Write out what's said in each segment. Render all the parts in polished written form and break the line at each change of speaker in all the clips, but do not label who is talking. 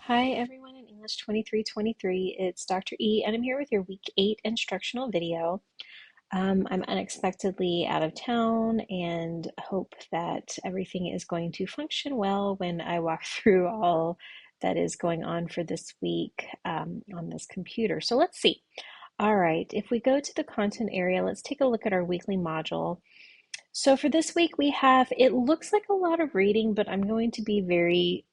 Hi everyone in English 2323. It's Dr. E and I'm here with your week 8 instructional video. I'm unexpectedly out of town and hope that everything is going to function well when I walk through all that is going on for this week on this computer. So let's see. All right, if we go to the content area, let's take a look at our weekly module. So for this week we have, it looks like a lot of reading, but I'm going to be very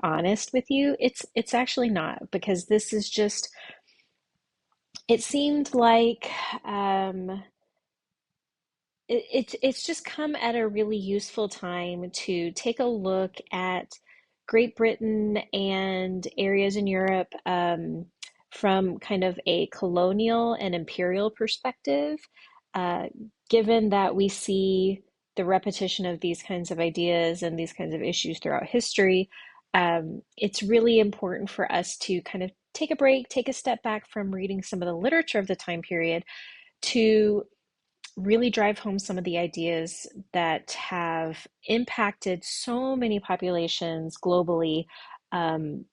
honest with you. It's actually not, because this is just, it seemed like it's just come at a really useful time to take a look at Great Britain and areas in Europe from kind of a colonial and imperial perspective, uh, given that we see the repetition of these kinds of ideas and these kinds of issues throughout history. It's really important for us to kind of take a break, take a step back from reading some of the literature of the time period to really drive home some of the ideas that have impacted so many populations globally, um,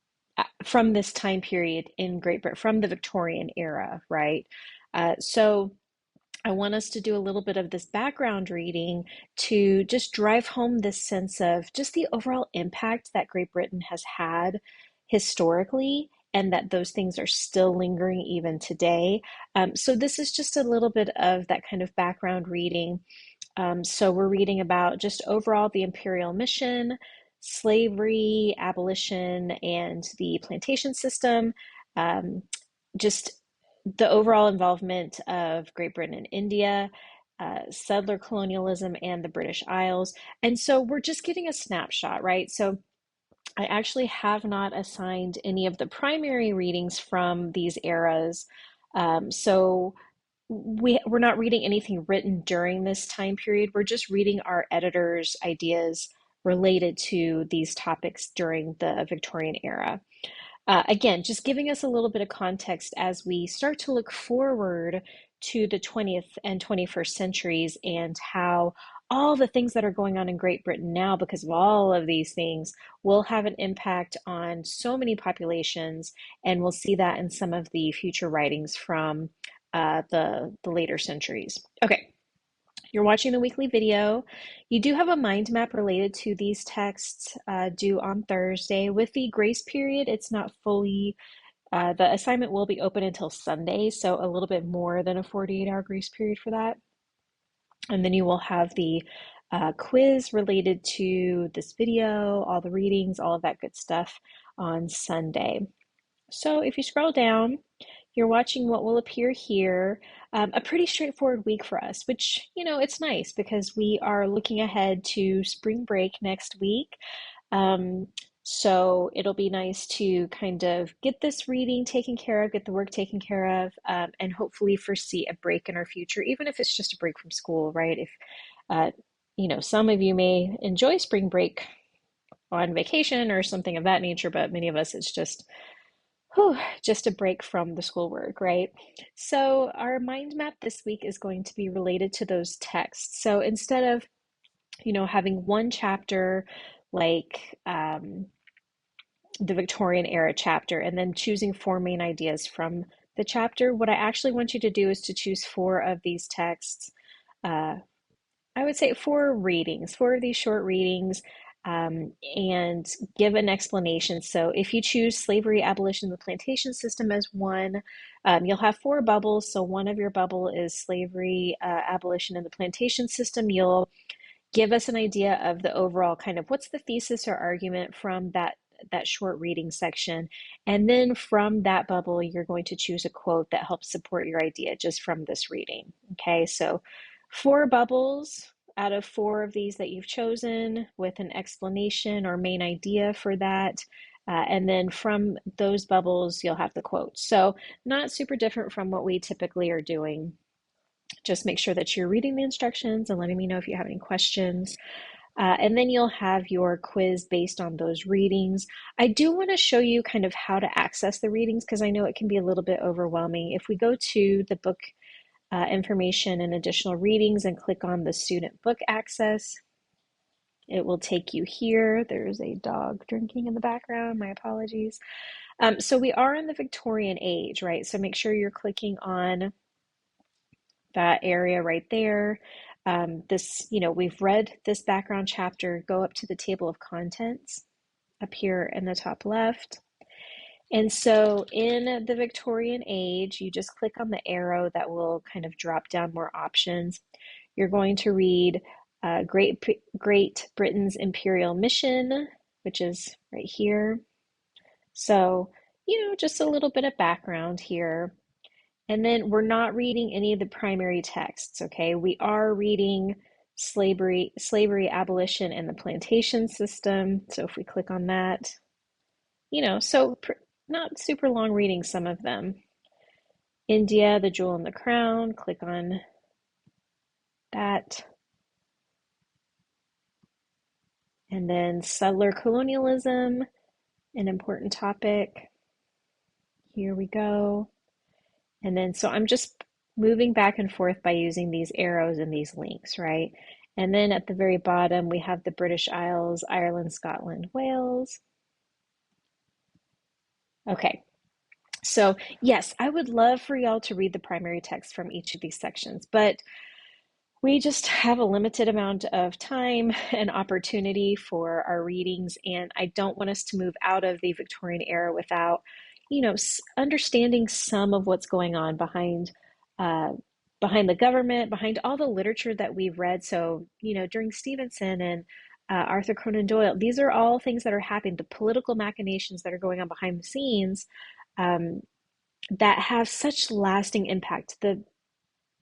from this time period in Great Britain, from the Victorian era, right? So I want us to do a little bit of this background reading to just drive home this sense of just the overall impact that Great Britain has had historically, and that those things are still lingering even today. So this is just a little bit of that kind of background reading. So we're reading about just overall the imperial mission, slavery, abolition, and the plantation system. Um, just the overall involvement of Great Britain and India, settler colonialism, and the British Isles. And so we're just getting a snapshot, right? So I actually have not assigned any of the primary readings from these eras. So we're not reading anything written during this time period. We're just reading our editors' ideas related to these topics during the Victorian era. Again, just giving us a little bit of context as we start to look forward to the 20th and 21st centuries, and how all the things that are going on in Great Britain now, because of all of these things, will have an impact on so many populations. And we'll see that in some of the future writings from the later centuries. Okay. You're watching the weekly video. You do have a mind map related to these texts due on Thursday. With the grace period, it's not fully, the assignment will be open until Sunday, so a little bit more than a 48-hour grace period for that. And then you will have the quiz related to this video, all the readings, all of that good stuff on Sunday. So if you scroll down, you're watching what will appear here. A pretty straightforward week for us, which, it's nice because we are looking ahead to spring break next week. Um, so it'll be nice to kind of get this reading taken care of, get the work taken care of, and hopefully foresee a break in our future, even if it's just a break from school, right? If, uh, some of you may enjoy spring break on vacation or something of that nature, but many of us, it's just whew, just a break from the schoolwork, right? So our mind map this week is going to be related to those texts. So instead of, having one chapter like the Victorian era chapter and then choosing four main ideas from the chapter, what I actually want you to do is to choose four of these texts. Uh, I would say four of these short readings, and give an explanation. So if you choose slavery, abolition, the plantation system as one, you'll have four bubbles. So one of your bubble is slavery, abolition, and the plantation system. You'll give us an idea of the overall kind of what's the thesis or argument from that short reading section. And then from that bubble, you're going to choose a quote that helps support your idea just from this reading. Okay, so four bubbles out of four of these that you've chosen with an explanation or main idea for that. And then from those bubbles, you'll have the quotes. So not super different from what we typically are doing. Just make sure that you're reading the instructions and letting me know if you have any questions. And then you'll have your quiz based on those readings. I do want to show you kind of how to access the readings because I know it can be a little bit overwhelming. If we go to the book information and additional readings and click on the student book access, it will take you here. There's a dog drinking in the background. My apologies. So we are in the Victorian age, right? So make sure you're clicking on that area right there. We've read this background chapter. Go up to the table of contents up here in the top left. And so in the Victorian age, you just click on the arrow that will kind of drop down more options. You're going to read Great Britain's Imperial Mission, which is right here. So, just a little bit of background here. And then we're not reading any of the primary texts, okay? We are reading slavery abolition and the plantation system. So if we click on that, not super long reading, some of them. India, the jewel in the crown, click on that. And then settler colonialism, an important topic. Here we go. And then, so I'm just moving back and forth by using these arrows and these links, right? And then at the very bottom, we have the British Isles, Ireland, Scotland, Wales. Okay, so yes, I would love for y'all to read the primary text from each of these sections, but we just have a limited amount of time and opportunity for our readings, and I don't want us to move out of the Victorian era without, understanding some of what's going on uh, behind the government, behind all the literature that we've read. So, during Stevenson and Arthur Conan Doyle, these are all things that are happening, the political machinations that are going on behind the scenes, um, that have such lasting impact.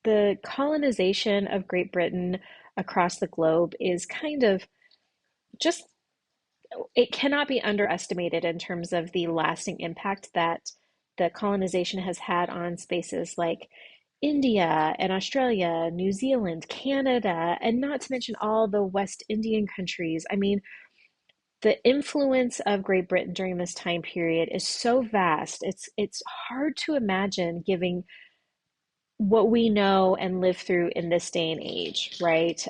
The colonization of Great Britain across the globe is kind of just, it cannot be underestimated in terms of the lasting impact that the colonization has had on spaces like India and Australia, New Zealand, Canada, and not to mention all the West Indian countries. I mean, the influence of Great Britain during this time period is so vast. It's hard to imagine giving what we know and live through in this day and age, right?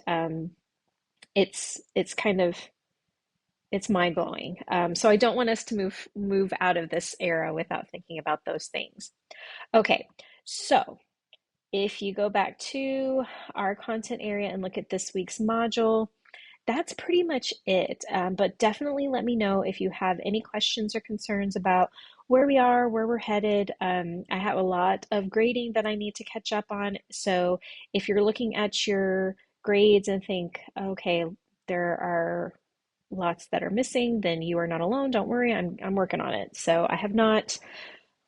It's kind of, it's mind blowing. So I don't want us to move out of this era without thinking about those things. Okay, so if you go back to our content area and look at this week's module, that's pretty much it. But definitely let me know if you have any questions or concerns about where we are, where we're headed. I have a lot of grading that I need to catch up on. So if you're looking at your grades and think, okay, there are lots that are missing, then you are not alone. Don't worry, I'm working on it. So I have not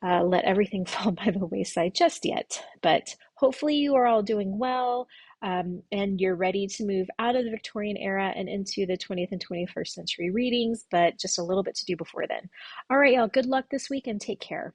let everything fall by the wayside just yet, but hopefully you are all doing well, and you're ready to move out of the Victorian era and into the 20th and 21st century readings, but just a little bit to do before then. All right, y'all, good luck this week and take care.